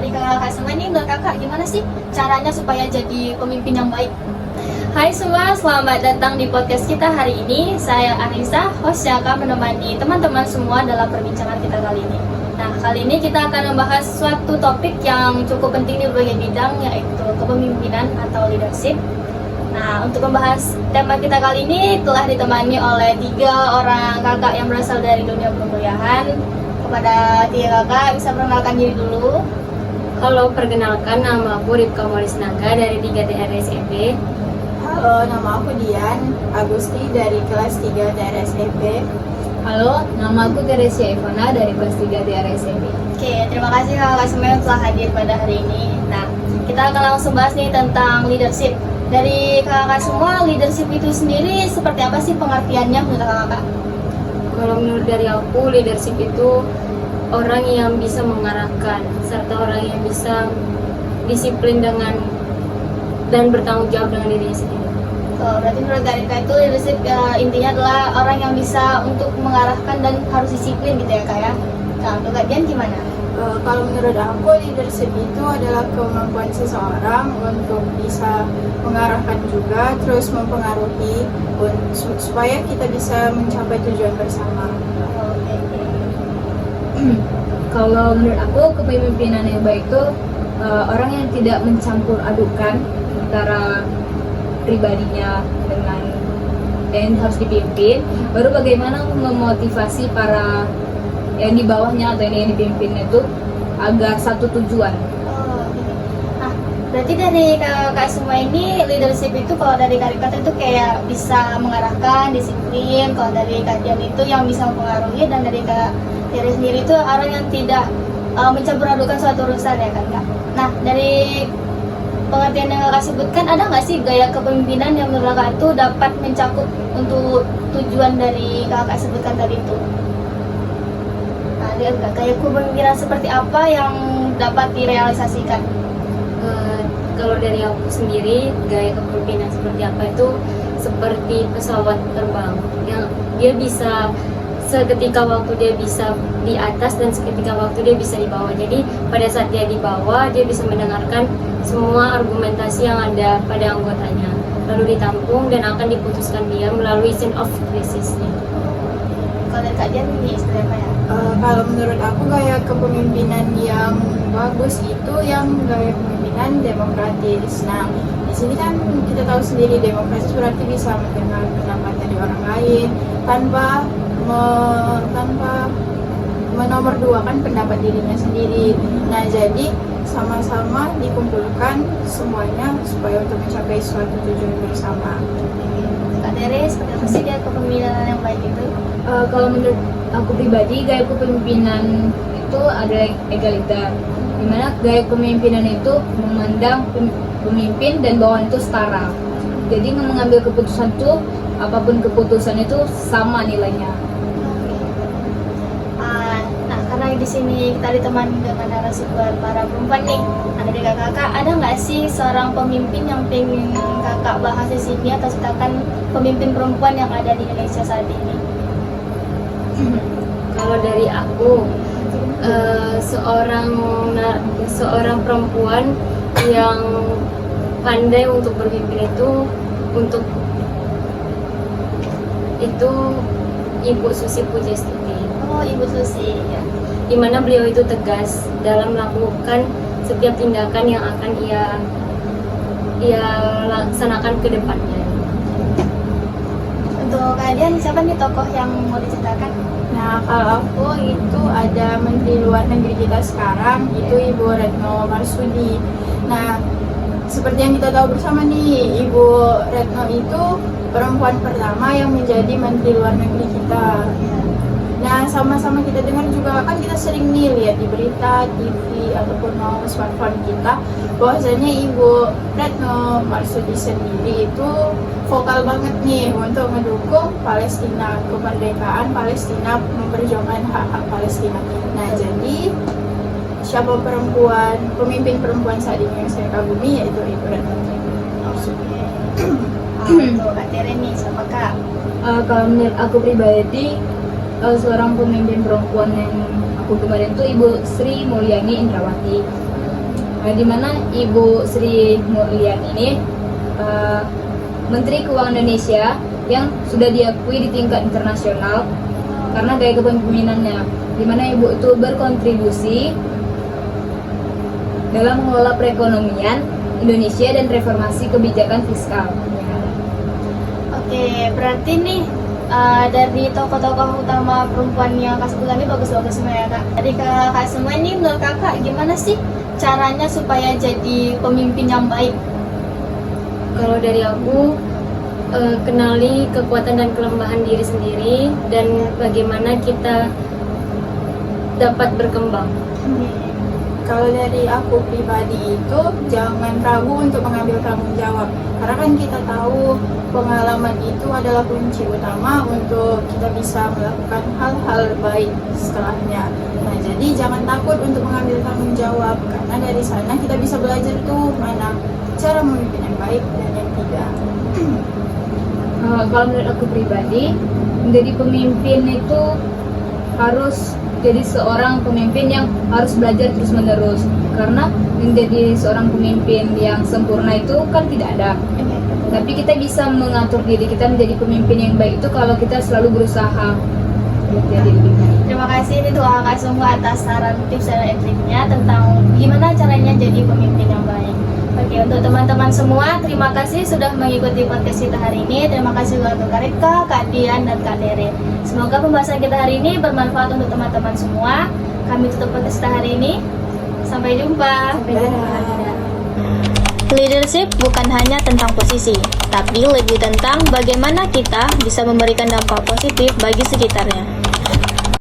dari kakak semua ini, menurut kakak gimana sih caranya supaya jadi pemimpin yang baik? Hai semua, selamat datang di podcast kita hari ini. Saya Anissa, host yang akan menemani teman-teman semua dalam perbincangan kita kali ini. Nah, kali ini kita akan membahas suatu topik yang cukup penting di berbagai bidang, yaitu kepemimpinan atau leadership. Nah, untuk membahas tema kita kali ini telah ditemani oleh 3 orang kakak yang berasal dari dunia perkuliahan. Kepada 3 kakak, bisa perkenalkan diri dulu. Halo, perkenalkan nama aku Ripka Morisnaga dari 3 TRSEP. Halo, nama aku Dian Agusti dari kelas 3 TRSEP. Halo, nama aku Teresia Ivana dari kelas 3 TRSEP. Oke, terima kasih kakak semua yang telah hadir pada hari ini. Nah, kita akan langsung bahas nih tentang leadership. Dari kakak semua, leadership itu sendiri seperti apa sih pengertiannya menurut kakak? Kalau menurut dari aku, leadership itu orang yang bisa mengarahkan serta orang yang bisa disiplin dengan dan bertanggung jawab dengan dirinya sendiri. Oh, berarti menurut dari kakak itu leadership intinya adalah orang yang bisa untuk mengarahkan dan harus disiplin gitu ya kak ya. Nah, untuk kak Dian gimana? Kalau menurut aku, leadership itu adalah kemampuan seseorang untuk bisa mengarahkan juga, terus mempengaruhi supaya kita bisa mencapai tujuan bersama. Oke. Kalau menurut aku, kepemimpinan yang baik itu orang yang tidak mencampur adukan antara pribadinya dengan yang harus dipimpin, baru bagaimana memotivasi para yang di bawahnya atau yang dipimpin itu agar satu tujuan. Oh, gitu. Nah, berarti dari kakak semua ini leadership itu kalau dari kata itu kayak bisa mengarahkan, disiplin. Kalau dari kak Dian itu yang bisa mempengaruhi, dan dari kak Tiri sendiri itu orang yang tidak mencampur adukan suatu urusan ya kan kak. Nah, dari pengertian yang kakak sebutkan, ada nggak sih gaya kepemimpinan yang menurut kakak itu dapat mencakup untuk tujuan dari kakak sebutkan tadi itu? Nah, gaya kepemimpinan seperti apa yang dapat direalisasikan? Kalau dari aku sendiri, gaya kepemimpinan seperti apa itu seperti pesawat terbang yang dia bisa seketika waktu dia bisa di atas dan seketika waktu dia bisa di bawah. Jadi pada saat dia di bawah, dia bisa mendengarkan semua argumentasi yang ada pada anggotanya, lalu ditampung dan akan diputuskan dia melalui scene of crisis-nya. Kalau dari kak Dian ini seperti apa ya? Kalau menurut aku, gaya kepemimpinan yang bagus itu yang gaya kepemimpinan demokratis. Nah, di sini kan kita tahu sendiri, demokratis berarti bisa mendengar pendapat dari orang lain tanpa menomorduakan pendapat dirinya sendiri. Nah, jadi sama-sama dikumpulkan semuanya supaya untuk mencapai suatu tujuan bersama. Kak Tere, seperti apa sih gaya kepemimpinan yang baik itu? Kalau menurut aku pribadi, gaya kepemimpinan itu adalah egaliter, dimana gaya kepemimpinan itu memandang pemimpin dan bawahan itu setara. Jadi mengambil keputusan itu, apapun keputusan itu sama nilainya. Nah, karena di sini kita ditemani dengan narasumber para perempuan nih. Nah, dari kakak, ada nggak sih seorang pemimpin yang pengen kakak bahas di sini, atau ceritakan pemimpin perempuan yang ada di Indonesia saat ini? Kalau dari aku, seorang perempuan yang pandai untuk berpikir itu Ibu Susi Pujastuti. Oh, Ibu Susi ya. Di mana beliau itu tegas dalam melakukan setiap tindakan yang akan ia laksanakan ke depannya. Untuk kalian siapa nih tokoh yang mau diceritakan? Nah, kalau aku itu ada Menteri Luar Negeri kita sekarang, itu Ibu Retno Marsudi. Nah, seperti yang kita tahu bersama nih, Ibu Retno itu perempuan pertama yang menjadi Menteri Luar Negeri kita. Nah, sama-sama kita dengar juga, kan kita sering nih lihat di berita, TV, ataupun mau smartphone kita, bahwasanya Ibu Retno Marsudi sendiri itu vokal banget nih untuk mendukung Palestina, kemerdekaan Palestina, memperjuangkan hak-hak Palestina. Nah, jadi siapa pemimpin perempuan saat ini yang saya kagumi, yaitu Ibu Retno Marsudi. Untuk Kak Tere nih, siapa Kak? Kalau menurut aku pribadi, seorang pemimpin perempuan yang aku kemarin itu Ibu Sri Mulyani Indrawati. di mana Ibu Sri Mulyani ini Menteri Keuangan Indonesia yang sudah diakui di tingkat internasional karena gaya kepemimpinannya, di mana Ibu itu berkontribusi dalam mengelola perekonomian Indonesia dan reformasi kebijakan fiskal. Oke, berarti nih dari tokoh-tokoh utama perempuan yang Kak sebutan ini bagus-bagus semua ya Kak. Dari Kak semua ini menurut Kakak gimana sih caranya supaya jadi pemimpin yang baik? Kalau dari aku, kenali kekuatan dan kelemahan diri sendiri dan bagaimana kita dapat berkembang. Kalau dari aku pribadi itu jangan ragu untuk mengambil tanggung jawab, karena kan kita tahu pengalaman itu adalah kunci utama untuk kita bisa melakukan hal-hal baik setelahnya. Nah, jadi jangan takut untuk mengambil tanggung jawab, karena dari sana kita bisa belajar tuh mana cara memimpin yang baik dan yang tidak. Kalau menurut aku pribadi, menjadi pemimpin itu harus jadi seorang pemimpin yang harus belajar terus-menerus, karena menjadi seorang pemimpin yang sempurna itu kan tidak ada. Tapi kita bisa mengatur diri kita menjadi pemimpin yang baik itu kalau kita selalu berusaha untuk jadi lebih baik. Terima kasih ini tuh Kak semua atas saran tips dan triknya tentang gimana caranya jadi pemimpin yang baik. Oke, untuk teman-teman semua, terima kasih sudah mengikuti podcast kita hari ini. Terima kasih juga untuk Kak Rika, Kak Dian, dan Kak Dere. Semoga pembahasan kita hari ini bermanfaat untuk teman-teman semua. Kami tutup podcast kita hari ini. Sampai jumpa. Leadership bukan hanya tentang posisi, tapi lebih tentang bagaimana kita bisa memberikan dampak positif bagi sekitarnya.